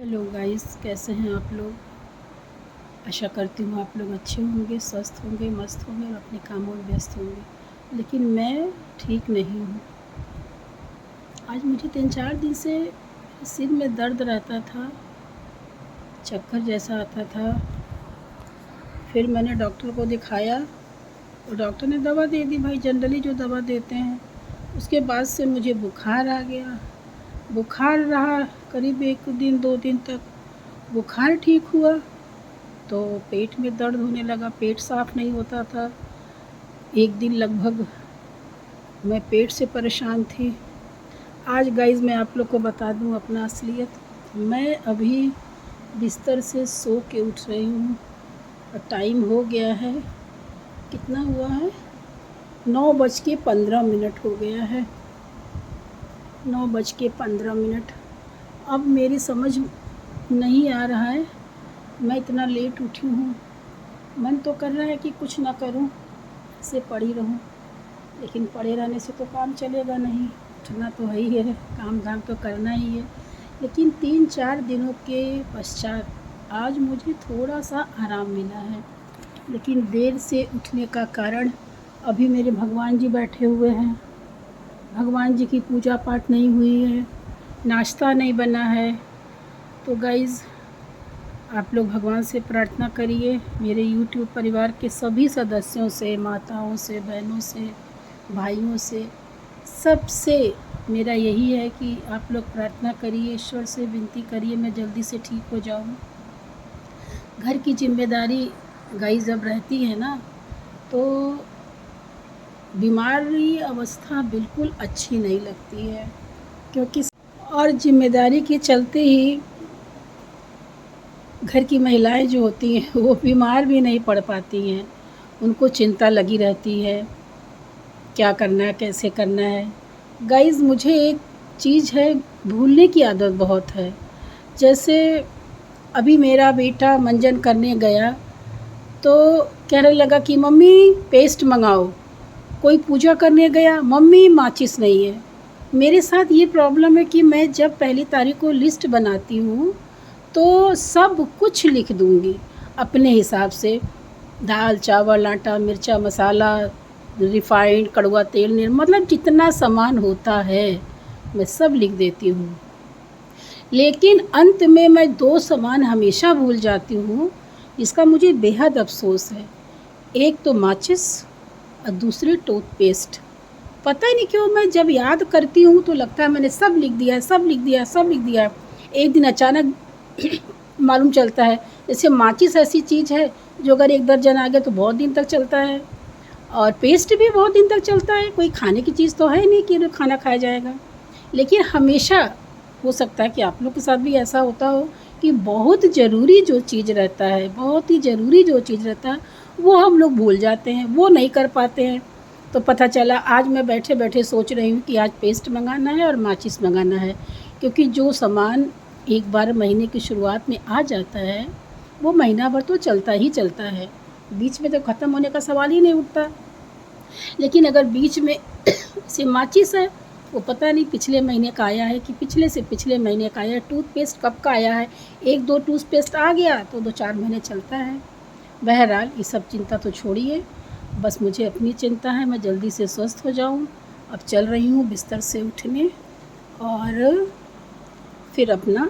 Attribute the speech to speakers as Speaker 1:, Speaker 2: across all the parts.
Speaker 1: Hello guys, कैसे हैं आप लोग। आशा करती हूँ आप लोग अच्छे होंगे, स्वस्थ होंगे, मस्त होंगे और अपने कामों में व्यस्त होंगे। लेकिन मैं ठीक नहीं हूँ। आज मुझे 3-4 दिन से सिर में दर्द रहता था, चक्कर जैसा आता था। फिर मैंने डॉक्टर को दिखाया और डॉक्टर ने दवा दे दी, भाई जनरली जो दवा देते हैं। उसके बाद से मुझे बुखार आ गया। बुखार रहा करीब 1 दिन 2 दिन तक। बुखार ठीक हुआ तो पेट में दर्द होने लगा, पेट साफ़ नहीं होता था। 1 दिन लगभग मैं पेट से परेशान थी। आज गाइज़ मैं आप लोग को बता दूँ अपना असलियत। मैं अभी बिस्तर से सो के उठ रही हूँ और टाइम हो गया है, कितना हुआ है, 9:15 हो गया है। 9:15। अब मेरी समझ नहीं आ रहा है, मैं इतना लेट उठी हूँ। मन तो कर रहा है कि कुछ ना करूँ, ऐसे पड़ी रहूँ, लेकिन पड़े रहने से तो काम चलेगा नहीं। उठना तो है ही है, काम धाम तो करना ही है। लेकिन 3-4 दिनों के पश्चात आज मुझे थोड़ा सा आराम मिला है। लेकिन देर से उठने का कारण, अभी मेरे भगवान जी बैठे हुए हैं, भगवान जी की पूजा पाठ नहीं हुई है, नाश्ता नहीं बना है। तो गाइज़ आप लोग भगवान से प्रार्थना करिए, मेरे यूट्यूब परिवार के सभी सदस्यों से, माताओं से, बहनों से, भाइयों से, सबसे मेरा यही है कि आप लोग प्रार्थना करिए, ईश्वर से विनती करिए मैं जल्दी से ठीक हो जाऊँ। घर की जिम्मेदारी गाइस जब रहती है ना, तो बीमारी अवस्था बिल्कुल अच्छी नहीं लगती है, क्योंकि और जिम्मेदारी के चलते ही घर की महिलाएं जो होती हैं वो बीमार भी नहीं पड़ पाती हैं। उनको चिंता लगी रहती है, क्या करना है, कैसे करना है। गाइज़ मुझे एक चीज़ है, भूलने की आदत बहुत है। जैसे अभी मेरा बेटा मंजन करने गया तो कहने लगा कि मम्मी पेस्ट मंगाओ। कोई पूजा करने गया, मम्मी माचिस नहीं है। मेरे साथ ये प्रॉब्लम है कि मैं जब पहली तारीख को लिस्ट बनाती हूँ तो सब कुछ लिख दूँगी अपने हिसाब से, दाल चावल आटा मिर्चा मसाला रिफ़ाइंड कड़वा तेल, मतलब जितना सामान होता है मैं सब लिख देती हूँ। लेकिन अंत में मैं 2 सामान हमेशा भूल जाती हूँ, इसका मुझे बेहद अफ़सोस है। एक तो माचिस और दूसरी टूथपेस्ट। पता ही नहीं क्यों मैं जब याद करती हूँ तो लगता है मैंने सब लिख दिया है, सब लिख दिया है, सब लिख दिया है। एक दिन अचानक मालूम चलता है, जैसे माचिस ऐसी चीज़ है जो अगर 1 दर्जन आ गया तो बहुत दिन तक चलता है, और पेस्ट भी बहुत दिन तक चलता है। कोई खाने की चीज़ तो है नहीं कि खाना खाया जाएगा। लेकिन हमेशा हो सकता है कि आप लोग के साथ भी ऐसा होता हो कि बहुत ज़रूरी जो चीज़ रहता है, बहुत ही ज़रूरी जो चीज़ रहता है, वो हम लोग भूल जाते हैं, वो नहीं कर पाते हैं। तो पता चला आज मैं बैठे-बैठे सोच रही हूँ कि आज पेस्ट मंगाना है और माचिस मंगाना है, क्योंकि जो सामान एक बार महीने की शुरुआत में आ जाता है, वो महीना भर तो चलता ही चलता है। बीच में तो ख़त्म होने का सवाल ही नहीं उठता। लेकिन अगर बीच में से माचिस है, वो पता नहीं पिछले महीने का आया है कि पिछले से पिछले महीने का आया है। टूथपेस्ट कब का आया है, 1-2 टूथपेस्ट आ गया तो 2-4 महीने चलता है। बहरहाल ये सब चिंता तो छोड़िए, बस मुझे अपनी चिंता है मैं जल्दी से स्वस्थ हो जाऊँ। अब चल रही हूँ बिस्तर से उठने और फिर अपना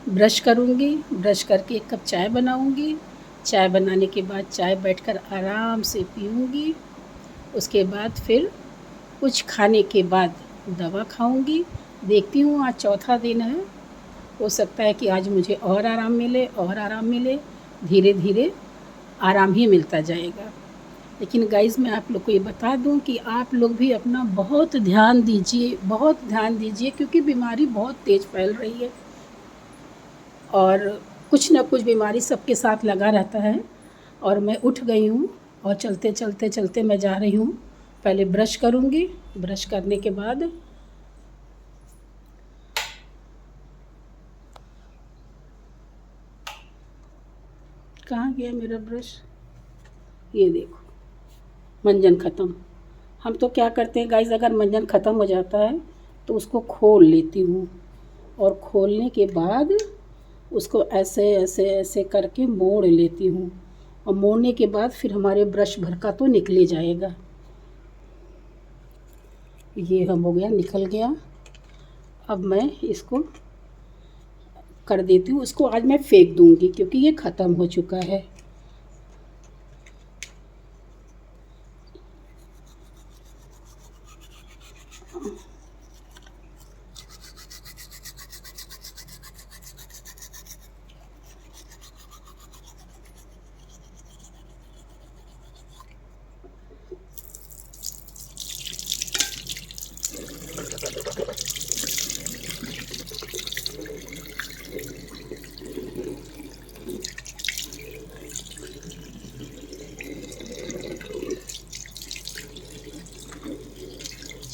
Speaker 1: ब्रश करूँगी, ब्रश करके 1 कप चाय बनाऊँगी। चाय बनाने के बाद चाय बैठकर आराम से पीऊँगी। उसके बाद फिर कुछ खाने के बाद दवा खाऊँगी। देखती हूँ आज चौथा दिन है, हो सकता है कि आज मुझे और आराम मिले और आराम मिले, धीरे-धीरे आराम ही मिलता जाएगा। लेकिन गाइज़ मैं आप लोग को ये बता दूँ कि आप लोग भी अपना बहुत ध्यान दीजिए, बहुत ध्यान दीजिए, क्योंकि बीमारी बहुत तेज़ फैल रही है और कुछ ना कुछ बीमारी सबके साथ लगा रहता है। और मैं उठ गई हूँ और चलते मैं जा रही हूँ। पहले ब्रश करूँगी, ब्रश करने के बाद कहाँ गया मेरा ब्रश, ये देखो मंजन ख़त्म। हम तो क्या करते हैं गाइस, अगर मंजन ख़त्म हो जाता है तो उसको खोल लेती हूँ, और खोलने के बाद उसको ऐसे ऐसे ऐसे करके मोड़ लेती हूँ, और मोड़ने के बाद फिर हमारे ब्रश भर का तो निकल ही जाएगा। ये हम हो गया, निकल गया। अब मैं इसको कर देती हूँ, इसको आज मैं फेंक दूँगी क्योंकि ये ख़त्म हो चुका है।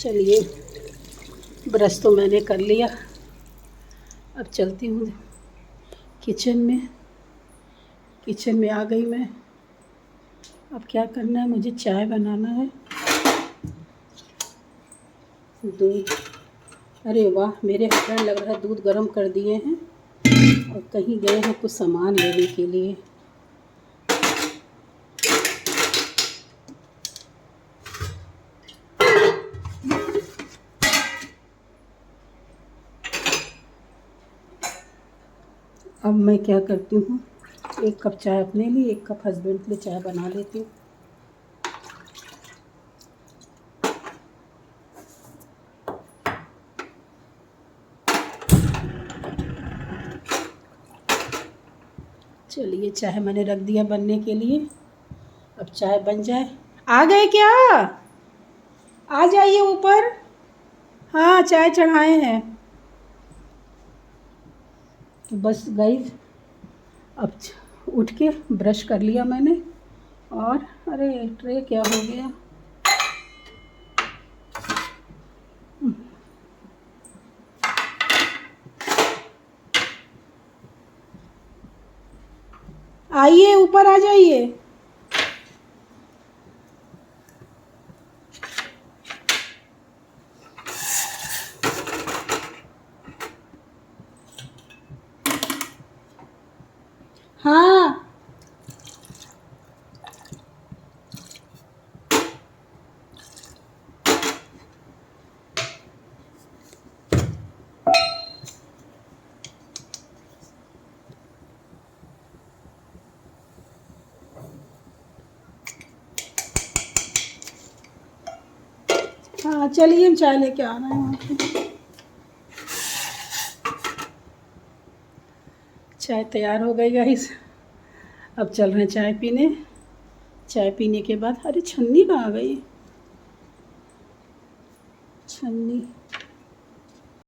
Speaker 1: चलिए, ब्रश तो मैंने कर लिया। अब चलती हूँ किचन में। किचन में आ गई मैं। अब क्या करना है, मुझे चाय बनाना है। दूध, अरे वाह, मेरे हस्बैंड लग रहा है दूध गर्म कर दिए हैं और कहीं गए हैं कुछ सामान लेने के लिए। अब मैं क्या करती हूँ, 1 कप चाय अपने लिए, 1 कप हस्बैंड के लिए चाय बना लेती हूँ। चलिए, चाय मैंने रख दिया बनने के लिए। अब चाय बन जाए। आ गए क्या? आ जाइए ऊपर। हाँ, चाय चढ़ाए हैं। तो बस गाइस, अब उठ के ब्रश कर लिया मैंने। और अरे ट्रे क्या हो गया। आइए ऊपर आ जाइए। हाँ, हाँ, चलिए हम चाय लेके आ रहे हैं वहाँ पे। चाय तैयार हो गई गाइस। अब चल रहे हैं चाय पीने। चाय पीने के बाद, अरे छन्नी कहाँ गई? छन्नी